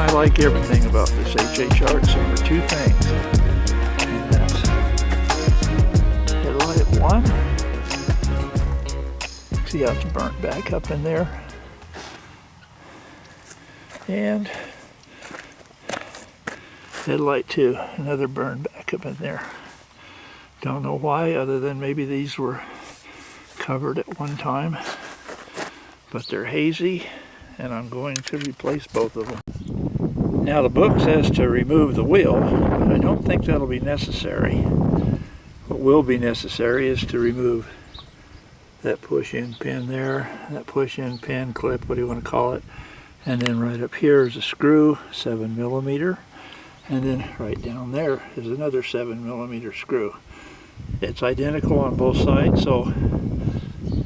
I like everything about this HHR except for two things. And that's headlight 1. See how it's burnt back up in there. And headlight 2, another burn back up in there. Don't know why, other than maybe these were covered at one time. But they're hazy, and I'm going to replace both of them. Now the book says to remove the wheel, but I don't think that'll be necessary. What will be necessary is to remove that push-in pin there, that push-in pin clip, what do you want to call it, and then right up here is a screw, 7mm, and then right down there is another 7mm screw. It's identical on both sides, so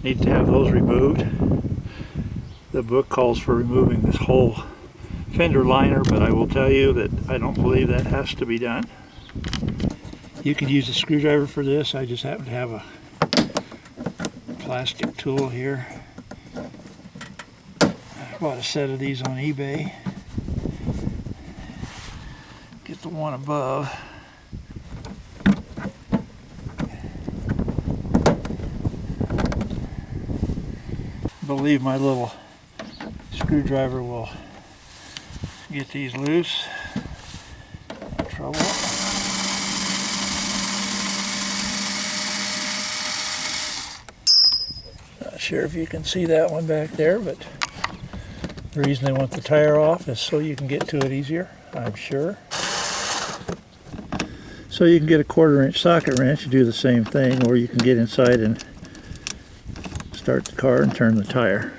need to have those removed. The book calls for removing this whole fender liner, but I will tell you that I don't believe that has to be done. You can use a screwdriver for this. I just happen to have a plastic tool here. I bought a set of these on eBay. Get the one above. I believe my little screwdriver will get these loose. No trouble. Not sure if you can see that one back there, but the reason they want the tire off is so you can get to it easier, I'm sure. So you can get a 1/4-inch socket wrench and do the same thing, or you can get inside and start the car and turn the tire.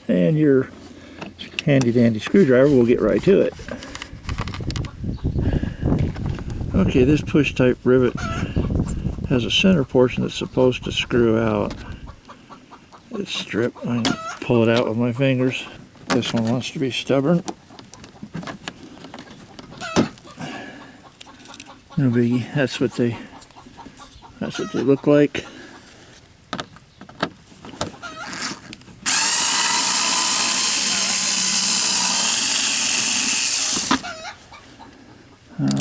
And your handy dandy screwdriver will get right to it. Okay, this push type rivet has a center portion that's supposed to screw out. It's stripped. I can pull it out with my fingers. This one wants to be stubborn. No biggie. That's what they look like.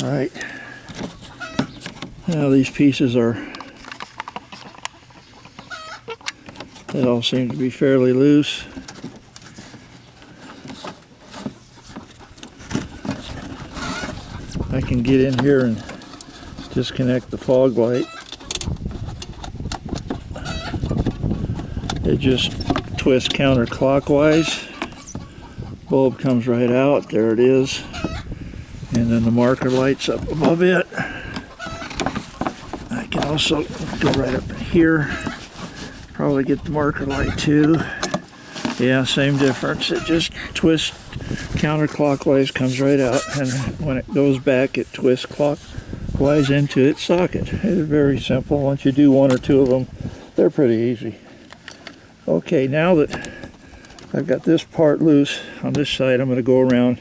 Alright, now these pieces they all seem to be fairly loose. I can get in here and disconnect the fog light. It just twists counterclockwise. Bulb comes right out, there it is. And then the marker lights up above it. I can also go right up in here. Probably get the marker light too. Yeah, same difference. It just twists counterclockwise, comes right out, and when it goes back, it twists clockwise into its socket. It's very simple. Once you do one or two of them, they're pretty easy. Okay, now that I've got this part loose on this side, I'm going to go around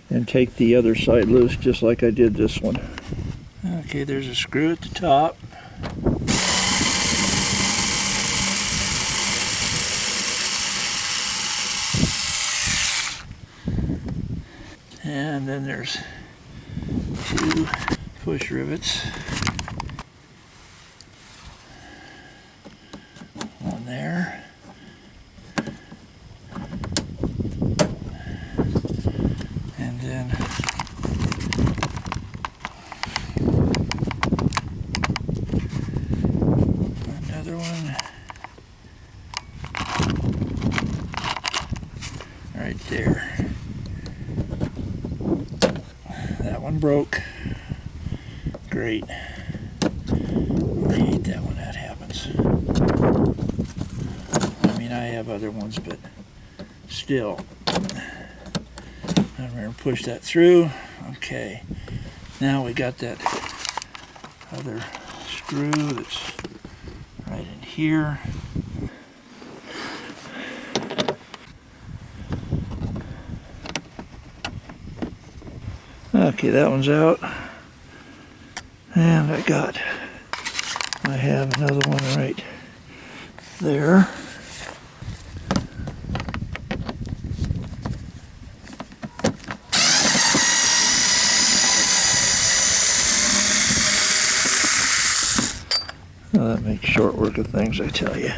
and take the other side loose just like I did this one. Okay, there's a screw at the top. And then there's 2 push rivets. One there. And then another one right there. That one broke. Great. I hate that when that happens. I mean, I have other ones, but still. I'm going to push that through. Okay. Now we got that other screw that's right in here. Okay, that one's out. And I have another one right there. make short work of things, I tell you.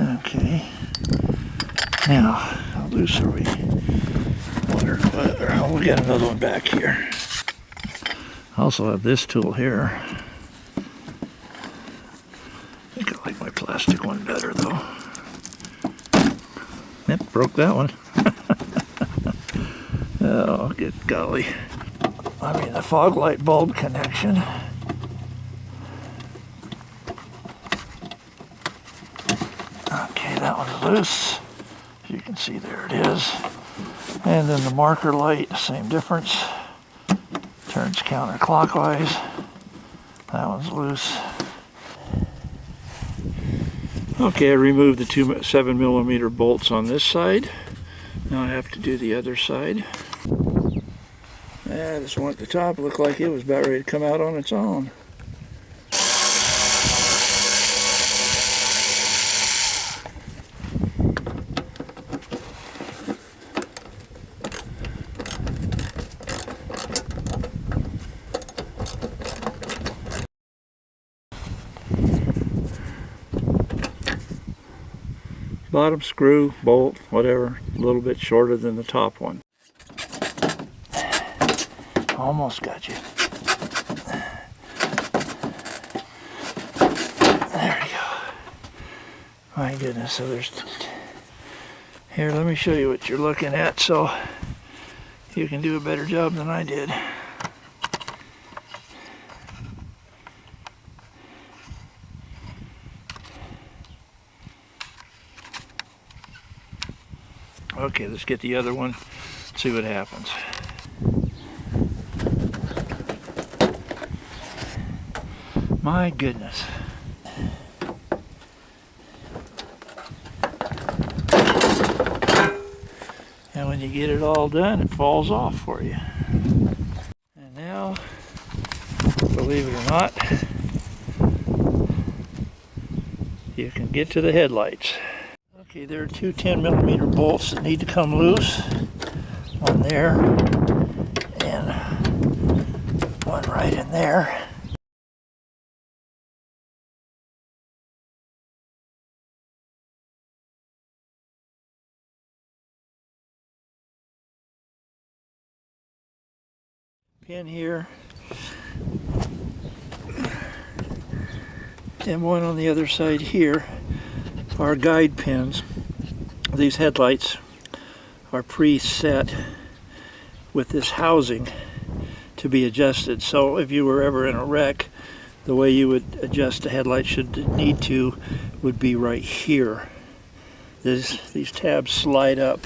Okay. Now, how loose are we? Oh, we got another one back here. I also have this tool here. I think I like my plastic one better, though. Yep, broke that one. Oh, good golly. I mean, the fog light bulb connection. Okay, that one's loose. As you can see, there it is. And then the marker light, same difference. Turns counterclockwise. That one's loose. Okay, I removed the two 7mm bolts on this side. Now I have to do the other side. Yeah, this one at the top looked like it was about ready to come out on its own. Bottom screw, bolt, whatever, a little bit shorter than the top one. Almost got you. There you go. My goodness, so there's... Here, let me show you what you're looking at so you can do a better job than I did. Okay, let's get the other one, see what happens. My goodness. And when you get it all done, it falls off for you. And now, believe it or not, you can get to the headlights. Okay, there are two 10mm bolts that need to come loose. One there, and one right in there. Pin here, and one on the other side here are guide pins. These headlights are preset with this housing to be adjusted. So if you were ever in a wreck, the way you would adjust the headlight should need to would be right here. These tabs slide up,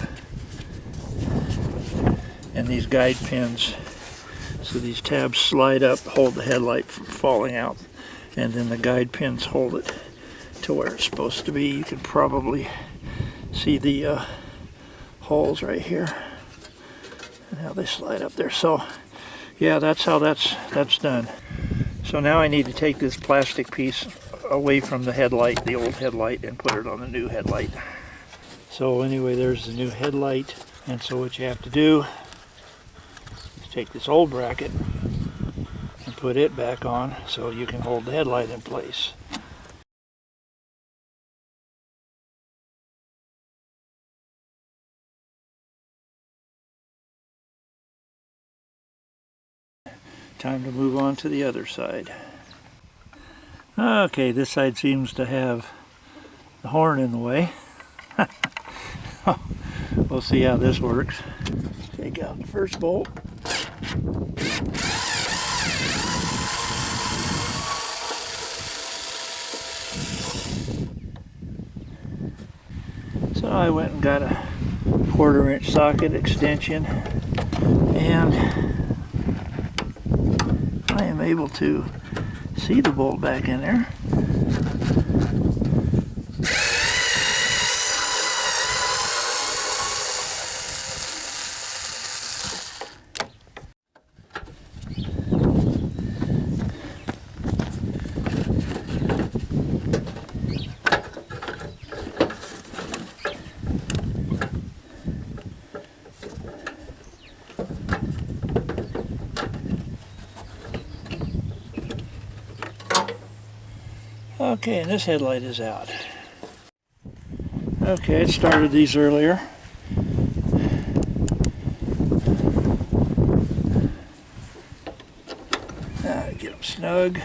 and these guide pins. So these tabs slide up, hold the headlight from falling out, and then the guide pins hold it to where it's supposed to be. You can probably see the holes right here and how they slide up there. So yeah, that's how that's done. So now I need to take this plastic piece away from the headlight, the old headlight, and put it on the new headlight. So anyway, there's the new headlight, and so what you have to do is take this old bracket and put it back on so you can hold the headlight in place. Time to move on to the other side. Okay, this side seems to have the horn in the way. We'll see how this works. Take out the first bolt. So I went and got a 1/4-inch socket extension, and I am able to see the bolt back in there. Okay, and this headlight is out. Okay, it started these earlier. Get them snug.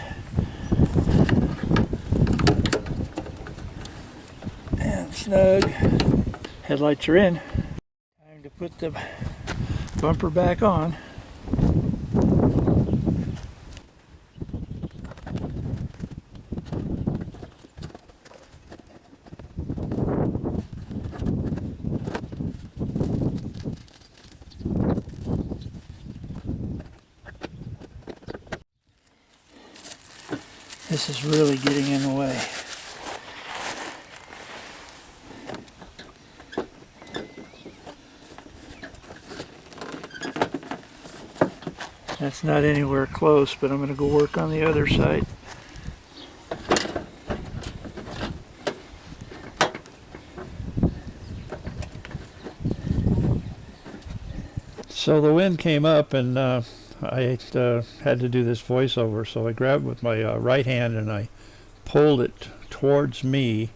And snug. Headlights are in. Time to put the bumper back on. This is really getting in the way. That's not anywhere close, but I'm going to go work on the other side. So the wind came up and I had to do this voiceover, so I grabbed with my right hand and I pulled it towards me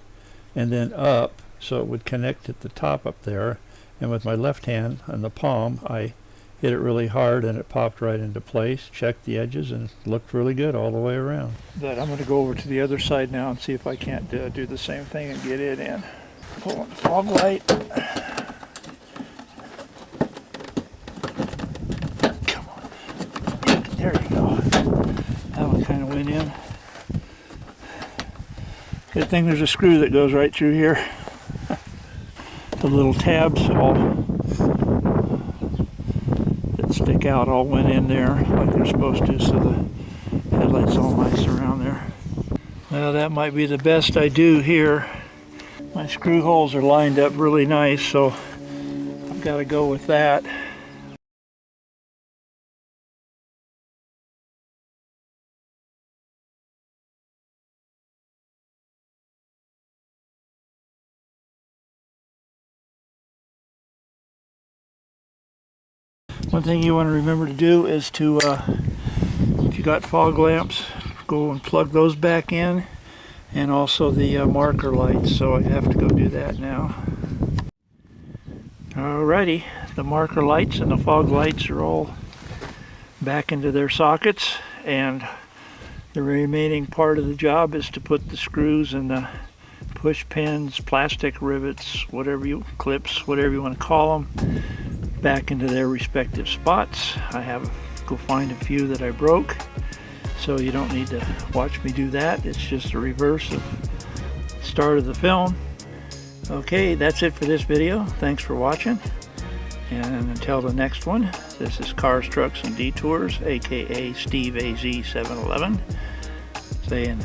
and then up so it would connect at the top up there, and with my left hand on the palm I hit it really hard and it popped right into place, checked the edges, and looked really good all the way around. But I'm going to go over to the other side now and see if I can't do the same thing and get it in. Pull on the fog light. Come on. There you go. That one kind of went in. Good thing there's a screw that goes right through here. The little tabs all that stick out all went in there like they're supposed to, so the headlight's all nice around there. Well, that might be the best I do here. My screw holes are lined up really nice, so I've got to go with that. One thing you want to remember to do is to, if you got fog lamps, go and plug those back in, and also the marker lights, so I have to go do that now. Alrighty, the marker lights and the fog lights are all back into their sockets, and the remaining part of the job is to put the screws and the push pins, plastic rivets, clips, whatever you want to call them, back into their respective spots. I have to go find a few that I broke, so you don't need to watch me do that. It's just a reverse of the start of the film. Okay, that's it for this video. Thanks for watching, and until the next one, this is Cars, Trucks, and Detours, aka Steve AZ711, saying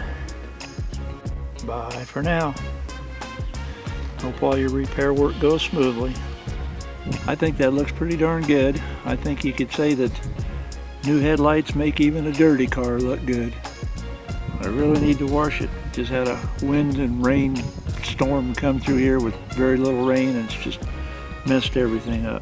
bye for now. Hope all your repair work goes smoothly. I think that looks pretty darn good. I think you could say that new headlights make even a dirty car look good. I really need to wash it. Just had a wind and rain storm come through here with very little rain, and it's just messed everything up.